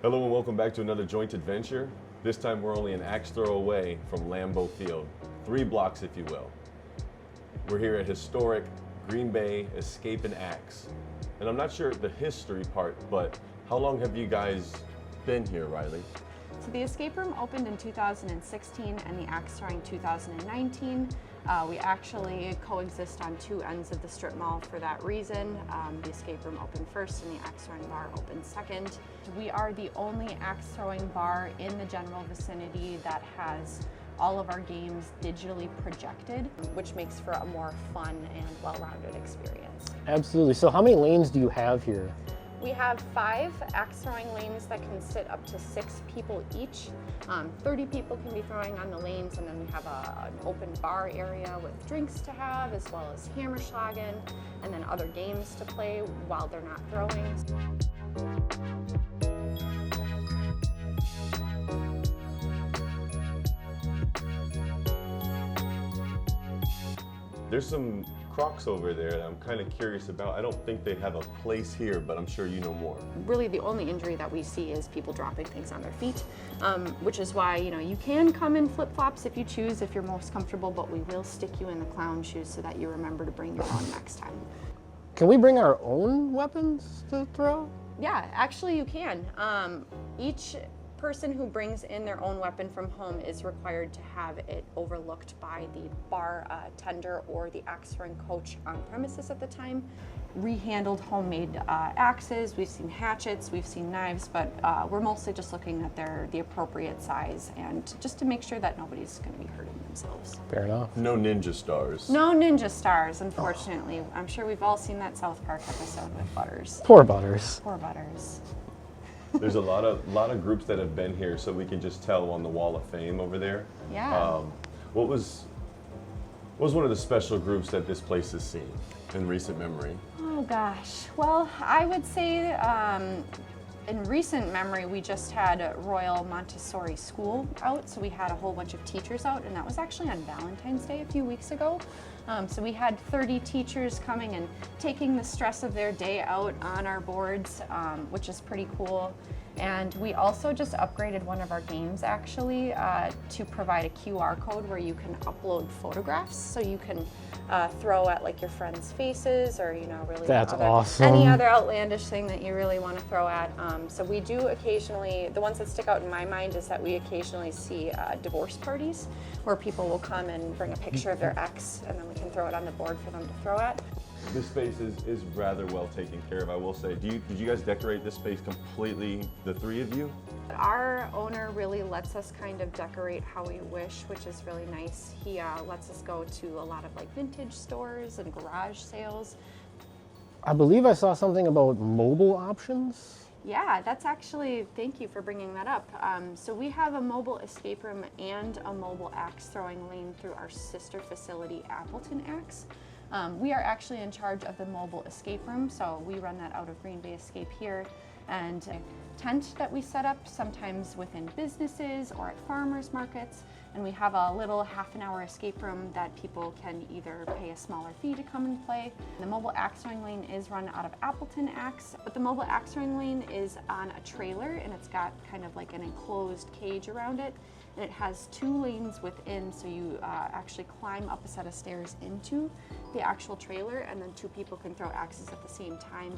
Hello and welcome back to another joint adventure. This time we're only an axe throw away from Lambeau Field, 3 blocks if you will. We're here at historic Green Bay Escape and Axe. And I'm not sure the history part, but how long have you guys been here, Riley? So the escape room opened in 2016 and the axe throwing 2019. We actually coexist on 2 ends of the strip mall for that reason. The escape room opened first and the axe throwing bar opened second. We are the only axe throwing bar in the general vicinity that has all of our games digitally projected, which makes for a more fun and well-rounded experience. Absolutely. So how many lanes do you have here? We have 5 axe throwing lanes that can sit up to 6 people each. 30 people can be throwing on the lanes, and then we have an open bar area with drinks to have, as well as hammerschlagen, and then other games to play while they're not throwing. There's some Crocs over there that I'm kind of curious about. I don't think they have a place here, but I'm sure you know more. Really the only injury that we see is people dropping things on their feet, which is why, you can come in flip-flops if you choose, if you're most comfortable, but we will stick you in the clown shoes so that you remember to bring your own next time. Can we bring our own weapons to throw? Yeah, actually you can. Each person who brings in their own weapon from home is required to have it overlooked by the bar tender or the axe throwing coach on premises at the time. Rehandled homemade axes, we've seen hatchets, we've seen knives, but we're mostly just looking at the appropriate size and just to make sure that nobody's going to be hurting themselves. Fair enough. No ninja stars. No ninja stars, unfortunately. I'm sure we've all seen that South Park episode with Butters. Poor Butters. Poor Butters. There's a lot of groups that have been here, so we can just tell on the wall of fame over there. Yeah. What was one of the special groups that this place has seen in recent memory? Oh gosh. Well, I would say in recent memory we just had Royal Montessori School out, so we had a whole bunch of teachers out, and that was actually on Valentine's Day a few weeks ago. So we had 30 teachers coming and taking the stress of their day out on our boards, which is pretty cool. And we also just upgraded one of our games actually to provide a QR code where you can upload photographs, so you can throw at like your friends' faces or really That's awesome. any other outlandish thing that you really want to throw at. So we do occasionally, the ones that stick out in my mind is that we occasionally see divorce parties where people will come and bring a picture of their ex and then we can throw it on the board for them to throw at. This space is rather well taken care of, I will say. Did you guys decorate this space completely, the 3 of you? Our owner really lets us kind of decorate how we wish, which is really nice. He lets us go to a lot of like vintage stores and garage sales. I believe I saw something about mobile options. Yeah, that's actually, thank you for bringing that up. So we have a mobile escape room and a mobile axe throwing lane through our sister facility, Appleton Axe. We are actually in charge of the mobile escape room, so we run that out of Green Bay Escape here. And a tent that we set up sometimes within businesses or at farmers markets. And we have a little half-an-hour escape room that people can either pay a smaller fee to come and play. The mobile axe throwing lane is run out of Appleton Axe, but the mobile axe throwing lane is on a trailer and it's got kind of like an enclosed cage around it. And it has 2 lanes within, so you actually climb up a set of stairs into the actual trailer, and then 2 people can throw axes at the same time.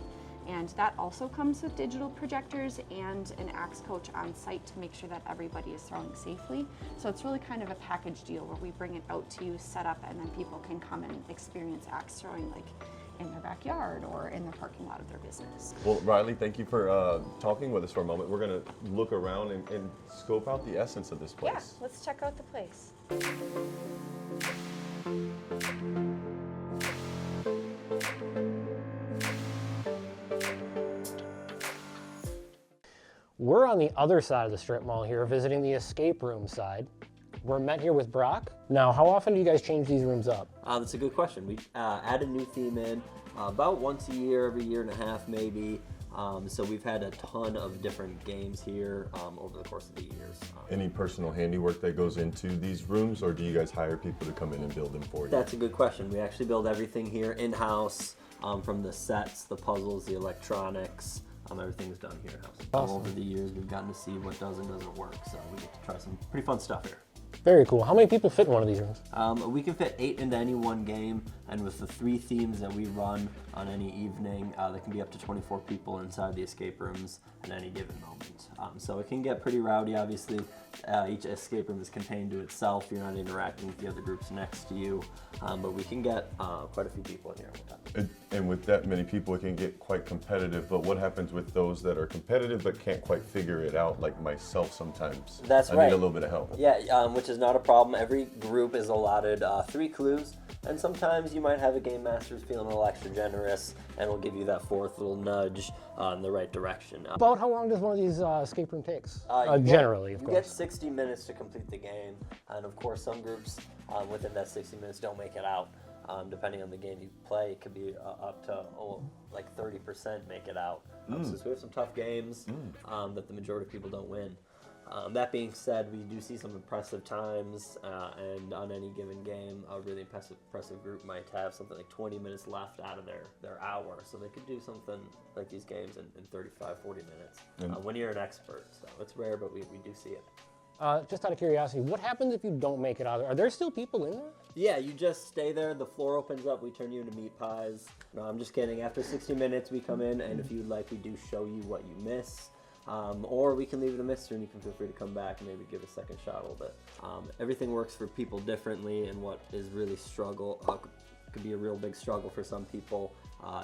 And that also comes with digital projectors and an axe coach on site to make sure that everybody is throwing safely. So it's really kind of a package deal where we bring it out to you, set up, and then people can come and experience axe throwing like in their backyard or in the parking lot of their business. Well, Riley, thank you for talking with us for a moment. We're going to look around and scope out the essence of this place. Yeah, let's check out the place. We're on the other side of the strip mall here, visiting the escape room side. We're met here with Brock. Now, how often do you guys change these rooms up? That's a good question. We add a new theme in about once a year, every year and a half maybe. So we've had a ton of different games here over the course of the years. Any personal handiwork that goes into these rooms, or do you guys hire people to come in and build them for you? That's a good question. We actually build everything here in-house, from the sets, the puzzles, the electronics, Everything's done here in-house. Awesome. Over the years, we've gotten to see what does and doesn't work, so we get to try some pretty fun stuff here. Very cool. How many people fit in one of these rooms? We can fit 8 into any one game, and with the 3 themes that we run on any evening, there can be up to 24 people inside the escape rooms at any given moment. So it can get pretty rowdy, obviously. Each escape room is contained to itself. You're not interacting with the other groups next to you, but we can get quite a few people in here at one time. And with that many people, it can get quite competitive. But what happens with those that are competitive but can't quite figure it out, like myself sometimes? That's I right. need a little bit of help. Yeah, which is not a problem. Every group is allotted 3 clues, and sometimes you might have a game master who's feeling a little extra generous and will give you that 4th little nudge in the right direction. About how long does one of these escape room takes? You Generally, of you course. get 60 minutes to complete the game, and of course some groups within that 60 minutes don't make it out. Depending on the game you play, it could be up to like 30% make it out. So we have some tough games that the majority of people don't win. That being said, we do see some impressive times, and on any given game, a really impressive group might have something like 20 minutes left out of their hour, so they could do something like these games in 35, 40 minutes when you're an expert. So it's rare, but we do see it. Just out of curiosity, what happens if you don't make it out? Are there still people in there? Yeah, you just stay there. The floor opens up. We turn you into meat pies. No, I'm just kidding. After 60 minutes, we come in, and if you'd like, we do show you what you miss. Or we can leave it a mystery, and you can feel free to come back and maybe give a second shot a little bit. Everything works for people differently, and what is really could be a real big struggle for some people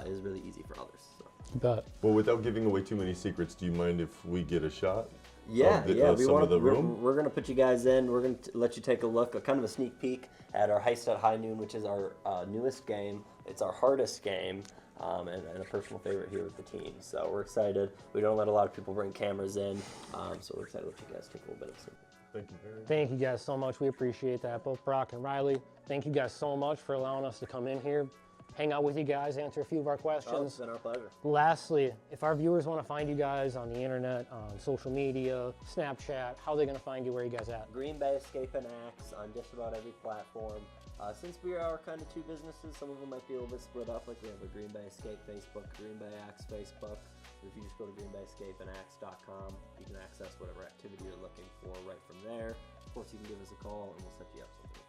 is really easy for others. So. But Well, without giving away too many secrets, do you mind if we get a shot? Yeah, of some of the room? We're gonna put you guys in. We're gonna let you take a look, a kind of a sneak peek at our Heist at High Noon, which is our newest game. It's our hardest game, and a personal favorite here with the team. So we're excited. We don't let a lot of people bring cameras in, so we're excited to let you guys take a little bit of a sneak peek. Thank you very much. thank you guys so much. We appreciate that. Both Brock and Riley, thank you guys so much for allowing us to come in here, hang out with you guys, answer a few of our Oh, questions. it's been our pleasure. Lastly, if our viewers want to find you guys on the internet, on social media, Snapchat, how are they going to find you? Where are you guys at? Green Bay Escape and Axe on just about every platform. Since we are kind of 2 businesses, some of them might be a little bit split up. Like we have a Green Bay Escape Facebook, Green Bay Axe Facebook. If you just go to greenbayscapeandaxe.com, you can access whatever activity you're looking for right from there. Of course, you can give us a call and we'll set you up something.